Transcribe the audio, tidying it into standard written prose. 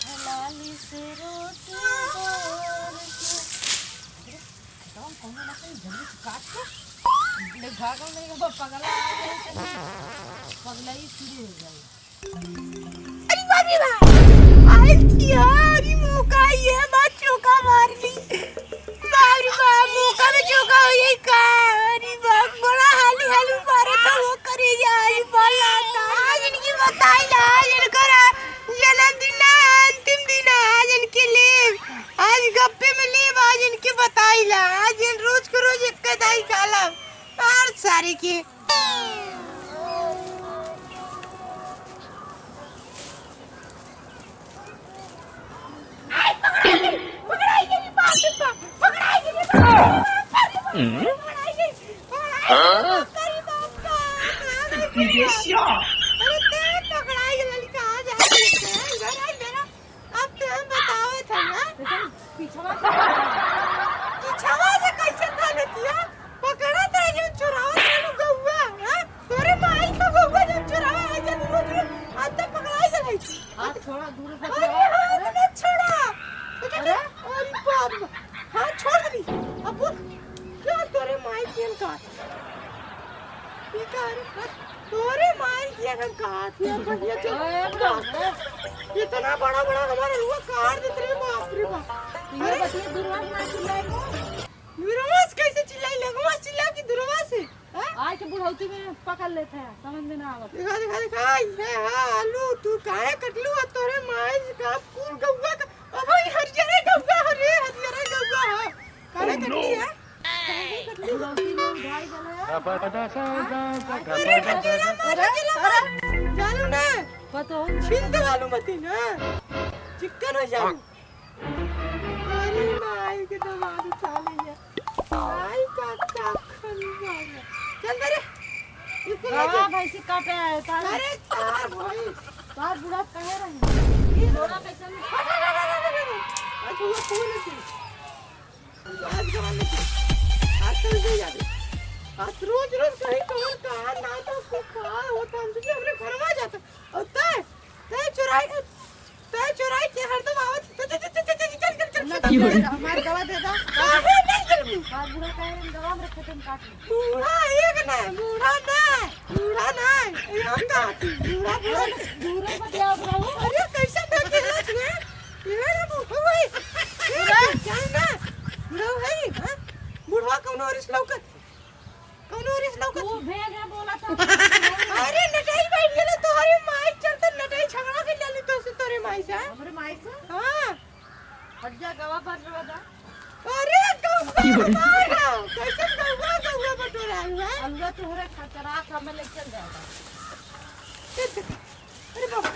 लाली से रोटी बोर के एकदम कौनो ना कहीं जल्दी से काट के ले भागो नहीं वो पगला पगला ही शुरू हो जाए। अरे बाप रे बाप आई यार ये मौका ये बात चौका मार ली बाप रे बाप मौका में चौका हो यही का अरे बाप बड़ा हाली हाली मारे तो वो करे जाए बोला था आज इनकी बताई ना इनका जन्मदिन अंतिम दिन आज इनके लिए आज गप्पे में ले आज इनके बताई ला आज इन रोज को रोज एक कदाई खाला और सारे के इतना बड़ा बड़ा हमारा हुआ कार देते रे बाप रे बाप ये बतिए दुर्वास ना चिल्लाए को दुर्वास कैसे चिल्लाई लगवा चिल्ला की दुर्वास है आज के बुढ़ौती में पकड़ लेते हैं समझ में ना आवत दिखा दिखा दिखा ये आलू तू काहे कटलू तोरे माई का फूल गौवा का अब हरियर गौवा हरे हरियर गौवा है काहे कटली है काहे कटली बुढ़ौती में भाई अरे जानू ना पतो छीन दे वालू मती ना चिकन हो जाऊ अरे माई के दमाद चाले जा आई का खरीदा चल रे हां भाई से काटे आए तार अरे तार भाई तार बुढ़ा कहे रहे ये रोड़ा कैसे आज वो कौन है आज जवान आज तो दे जा आज रोज रोज कहीं कौन का ना तो खा होता हम तुझे अपने घर में जाता और तय चुराई के हरदम आवत चल हमारे दवा दे दो काहे नहीं करबू बात बुढ़ा कहे रहे दवा में रखे तुम काट बूढ़ा एक ना बूढ़ा ना हम का बूढ़ा दूर मत जाओ प्रभु अरे कैसे बैठे हो तू ये रे बूढ़ा भाई बूढ़ा जान ना बूढ़ा भाई हां बूढ़ा कौन और इस लौकत तू भेग है बोला था अरे नटाई बैठ गेले तोरे माई चलते नटाई झगड़ा के लेली तो से तोरे माई से हमरे माई से हां हट जा गवा पर रवा दा अरे गौवा कैसे गौवा बटोरा हुआ अलवा तोहरे खतरा का में ले चल जाएगा अरे बाबा